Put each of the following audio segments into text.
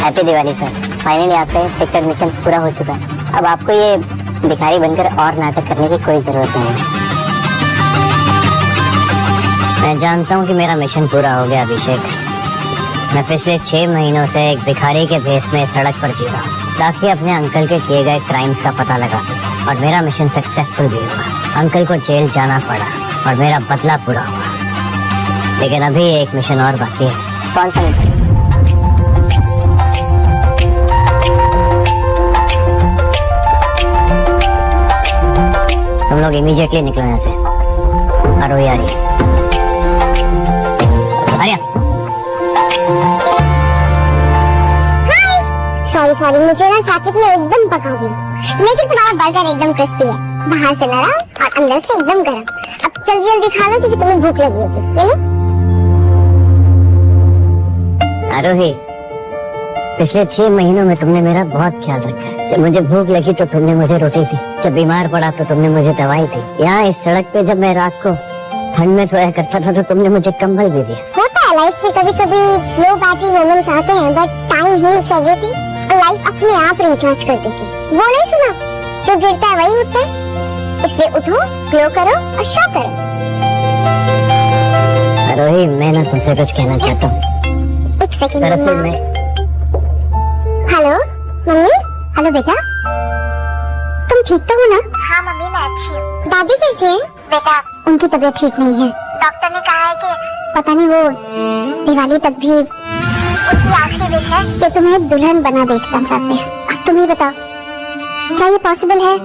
Happy Diwali sir. Finally आपका sector mission पूरा हो चुका है। अब आपको ये भिखारी बनकर और नाटक करने की कोई जरूरत नहीं है। मैं जानता हूँ कि मेरा मिशन पूरा हो गया अभिषेक। मैं पिछले 6 महीनों से एक भिखारी के भेष में सड़क पर जी रहा हूँ ताकि अपने अंकल के किए गए क्राइम्स का पता लगा सकूं, और मेरा मिशन सक्सेसफुल भी हुआ। अंकल को जेल जाना पड़ा और मेरा बदला पूरा हुआ। लेकिन अभी एक मिशन और बाकी है। कौन सा मिशन? तुम लोग इमीडिएटली निकलो यहाँ से। आरोही आ रही है। आर्या। सॉरी मुझे ना ट्रैफिक में एकदम पका गई, लेकिन तुम्हारा बर्गर एकदम क्रिस्पी है, बाहर से नरम और अंदर से एकदम गरम। अब जल्दी जल्दी खा लो क्योंकि तुम्हें भूख लगी होगी। ले लो। आरोही, पिछले 6 महीनों में तुमने मेरा बहुत ख्याल रखा है। जब मुझे भूख लगी तो तुमने मुझे रोटी दी, जब बीमार पड़ा तो तुमने मुझे दवाई दी। यहाँ इस सड़क पे जब मैं रात को ठंड में सोया करता था तो तुमने मुझे कंबल भी दिया। होता है लाइफ में कभी कभी लो बैटरी मोमेंट्स आते हैं, but time heals everything. Life अपने आप रिचार्ज कर देती। वो नहीं सुना, जो गिरता है वही उठता है। इसलिए उठो, ग्लो करो और शो करो। आरोही, मैं ना तुमसे कुछ कहना चाहता हूँ। एक सेकंड। दरअसल मैं हेलो मम्मी। हेलो बेटा, तुम ठीक तो हो ना? हाँ मम्मी, मैं अच्छी हूँ। दादी कैसे हैं? बेटा, उनकी तबीयत ठीक नहीं है। डॉक्टर ने कहा है कि पता नहीं, वो दिवाली तक भी उसकी आखिरी विश है कि तुम्हें दुल्हन बना देखना चाहते हैं। अब तुम ही बताओ, क्या ये पॉसिबल है?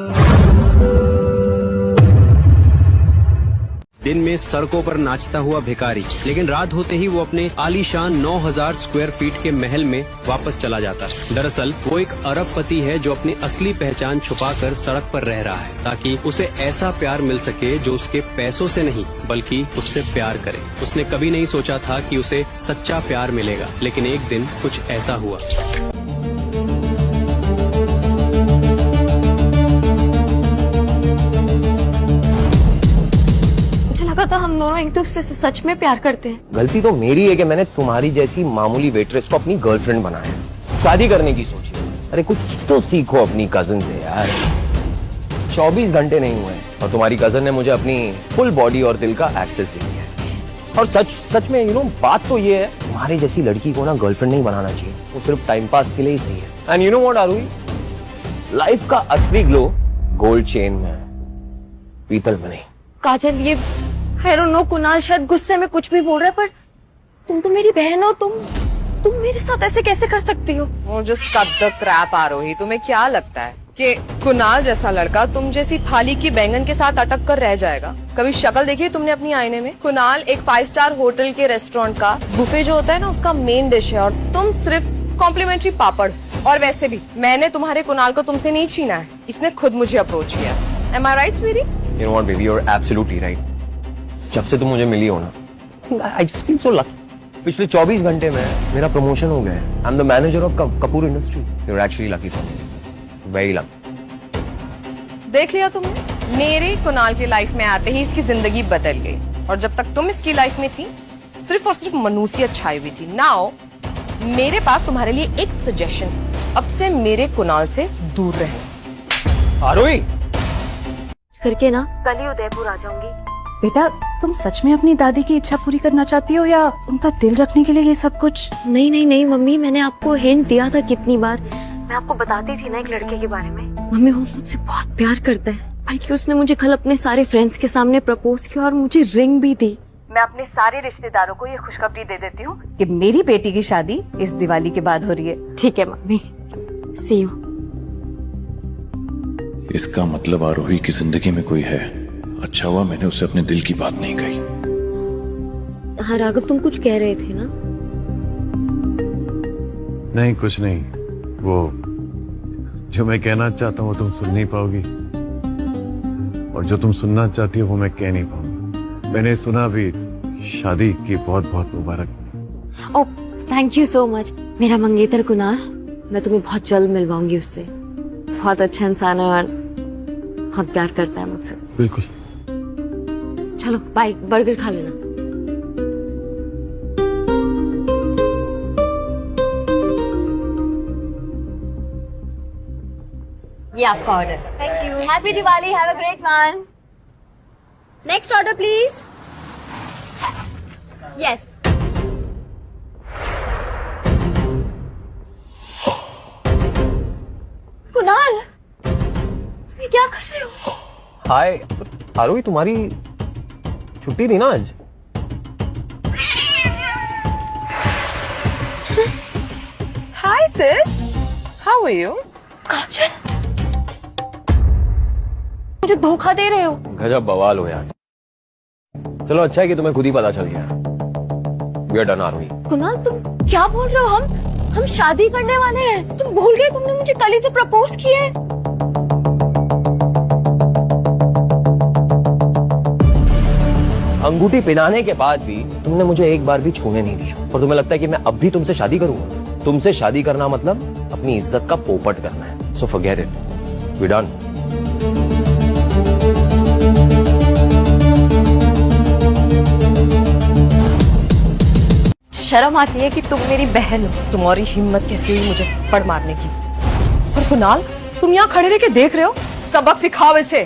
दिन में सड़कों पर नाचता हुआ भिखारी, लेकिन रात होते ही वो अपने आलीशान 9000 स्क्वायर फीट के महल में वापस चला जाता है। दरअसल वो एक अरबपति है जो अपनी असली पहचान छुपाकर सड़क पर रह रहा है ताकि उसे ऐसा प्यार मिल सके जो उसके पैसों से नहीं बल्कि उससे प्यार करे। उसने कभी नहीं सोचा था कि उसे सच्चा प्यार मिलेगा, लेकिन एक दिन कुछ ऐसा हुआ। पता हम दोनों एक दूसरे से सच में प्यार करते हैं। गलती तो मेरी है कि मैंने तुम्हारी जैसी मामूली वेट्रेस को अपनी गर्लफ्रेंड बनाया, शादी करने की सोची। अरे कुछ तो सीखो अपनी कजन से यार। 24 घंटे नहीं हुए और तुम्हारी कजन ने मुझे अपनी फुल बॉडी और दिल का एक्सेस दे दिया है। और सच में बात तो ये है, तुम्हारी जैसी लड़की को ना गर्लफ्रेंड नहीं बनाना चाहिए। वो सिर्फ टाइम पास के लिए ही सही है। And you know what Aaruhi, life का असली ग्लो गोल्ड चेन में, पीतल में नहीं। काजल, ये I don't know, कुणाल शायद गुस्से में कुछ भी बोल रहा है, पर तुम तो मेरी बहन हो। तुम मेरे साथ ऐसे कैसे कर सकती हो? वो जो कब द क्रैप आरोही, तुम्हें क्या लगता है कि कुणाल जैसा लड़का तुम जैसी थाली की बैंगन के साथ अटक कर रह जाएगा? कभी शक्ल देखी है तुमने अपनी आईने में? कुणाल एक 5 स्टार होटल के रेस्टोरेंट का बुफे जो होता है ना, उसका मेन डिश है, और तुम सिर्फ कॉम्प्लीमेंट्री पापड़। और वैसे भी मैंने तुम्हारे कुणाल को तुमसे नहीं छीना है, इसने खुद मुझे अप्रोच किया। Am I right, sweetie? You know what, baby, you're absolutely right. जब से तुम मुझे मिली हो ना, I just feel so lucky. पिछले 24 घंटे में मेरा प्रमोशन हो गया है। I'm the manager of Kapoor industry. You're actually lucky for me. Very lucky. देख लिया तुमने, मेरे कुणाल की लाइफ में आते ही इसकी जिंदगी बदल गई, और जब तक तुम इसकी लाइफ में थी सिर्फ और सिर्फ मनुष्यत छाई हुई थी। नाउ मेरे पास तुम्हारे लिए एक सजेशन है, अब से मेरे कुणाल से दूर रहे। आरोही, करके ना कल ही उदयपुर आ जाऊंगी। बेटा, तुम सच में अपनी दादी की इच्छा पूरी करना चाहती हो या उनका दिल रखने के लिए ये सब कुछ? नहीं मम्मी, मैंने आपको हिंट दिया था कितनी बार। मैं आपको बताती थी ना एक लड़के के बारे में। मम्मी, वो मुझसे बहुत प्यार करता है, बल्कि उसने मुझे कल अपने सारे फ्रेंड्स के सामने प्रपोज किया और मुझे रिंग भी दी। मैं अपने सारे रिश्तेदारों को ये खुशखबरी दे देती हूँ कि मेरी बेटी की शादी इस दिवाली के बाद हो रही है। ठीक है मम्मी, सी यू। इसका मतलब आरोही की जिंदगी में कोई है। अच्छा हुआ मैंने उसे अपने दिल की बात नहीं कही। हाँ राघव, तुम कुछ कह रहे थे ना? नहीं, कुछ नहीं। वो जो मैं कहना चाहता हूँ वो तुम सुन नहीं पाओगी, और जो तुम सुनना चाहती हो वो मैं कह नहीं पाऊंगा। मैंने सुना भी, शादी की बहुत बहुत मुबारक। ओह, थैंक यू सो मच। मेरा मंगेतर कुणाल, मैं तुम्हें बहुत जल्द मिलवाऊंगी उससे। बहुत अच्छा इंसान है और बहुत प्यार करता है मुझसे। बिल्कुल। चलो बाय, बर्गर खा लेना। ये आपका order. Thank you. Happy Diwali, have a great one. Next order please. Yes. Kunal, तुम ये क्या कर रहे हो? हाय आरोही, तुम्हारी छुट्टी थी ना आज? हाय सिस, हाउ आर यू? काजल, मुझे धोखा दे रहे हो। गजब बवाल हो यार। चलो अच्छा है कि तुम्हें खुद ही पता चल गया। वी आर डन आरोही। कुणाल, तुम क्या बोल रहे हो? हम शादी करने वाले हैं। तुम भूल गए, तुमने मुझे कल ही तो प्रपोज किया है। अंगूठी पहनाने के बाद भी तुमने मुझे एक बार भी छूने नहीं दिया, और तुम्हें लगता है कि मैं अब भी तुमसे शादी करूंगा? तुमसे शादी करना मतलब अपनी इज्जत का पोपट करना है। So forget it, we done. शर्म आती है कि तुम मेरी बहन हो। तुम्हारी हिम्मत कैसी हुई मुझे पड़ मारने की? और कुणाल, तुम यहाँ खड़े रह के देख रहे हो? सबक सिखाओ इसे।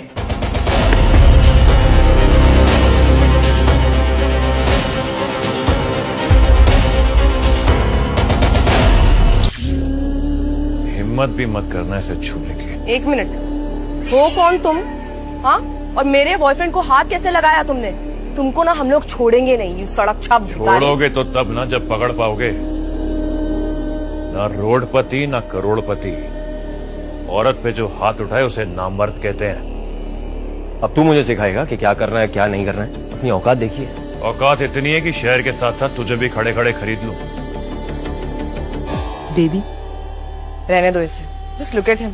हिम्मत भी मत करना इसे छूने की। एक मिनट, हो कौन तुम? हाँ, और मेरे बॉयफ्रेंड को हाथ कैसे लगाया तुमने? तुमको ना हम लोग छोड़ेंगे नहीं, ये सड़क छाप भिखारी। छोड़ोगे तो तब ना जब पकड़ पाओगे। ना रोडपति ना करोड़पति, औरत पे जो हाथ उठाए उसे नामर्द कहते हैं। अब तू मुझे सिखाएगा कि क्या करना है क्या नहीं करना है? अपनी औकात देखिए। औकात इतनी है कि शहर के साथ साथ तुझे भी खड़े खड़े खरीद लूं। बेबी, रहने दो इसे। जस्ट लुक एट हिम,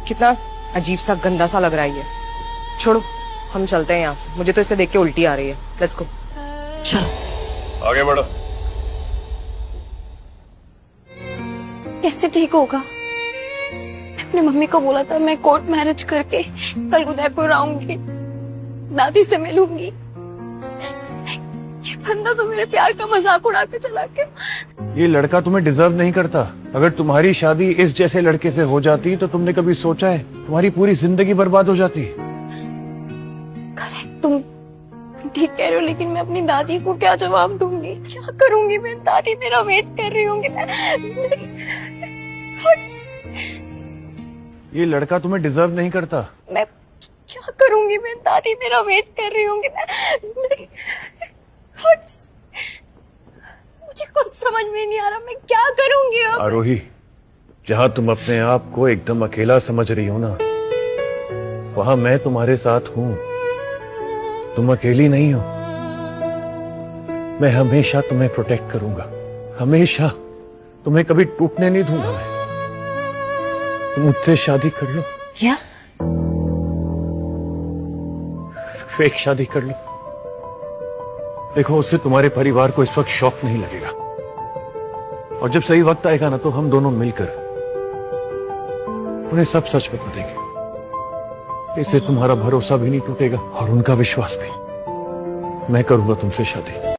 कितना अजीब सा गंदा सा लग रहा है ये। छोड़ो, हम चलते हैं यहाँ से। मुझे तो इसे देख के उल्टी आ रही है। Let's go. चलो। आगे बढ़ो। कैसे ठीक होगा? अपनी मम्मी को बोला था मैं कोर्ट मैरिज करके कल उदयपुर आऊंगी, दादी से मिलूंगी। ये बंदा तो मेरे प्यार का मजाक उड़ा के चला गया। ये लड़का तुम्हें डिजर्व नहीं करता। अगर तुम्हारी शादी इस जैसे लड़के से हो जाती तो तुमने कभी सोचा है तुम्हारी पूरी जिंदगी बर्बाद हो जाती? करेक्ट, तुम ठीक कह रहे हो, लेकिन मैं अपनी दादी को क्या जवाब दूंगी? क्या करूंगी मैं? दादी मेरा वेट कर रही होंगी। ये लड़का तुम्हें डिजर्व नहीं करता। मैं क्या करूंगी मैं? दादी मेरा वेट कर रही होंगी। मुझे कुछ समझ में नहीं आ रहा, मैं क्या करूंगी अब? आरोही, जहां तुम अपने आप को एकदम अकेला समझ रही हो ना, वहां मैं तुम्हारे साथ हूं। तुम अकेली नहीं हो। मैं हमेशा तुम्हें प्रोटेक्ट करूंगा, हमेशा। तुम्हें कभी टूटने नहीं दूंगा मैं। तुम मुझसे शादी कर लो। क्या? फेक शादी कर लो। देखो, उससे तुम्हारे परिवार को इस वक्त शौक नहीं लगेगा, और जब सही वक्त आएगा ना तो हम दोनों मिलकर उन्हें सब सच बता देंगे। इससे तुम्हारा भरोसा भी नहीं टूटेगा और उनका विश्वास भी। मैं करूंगा तुमसे शादी।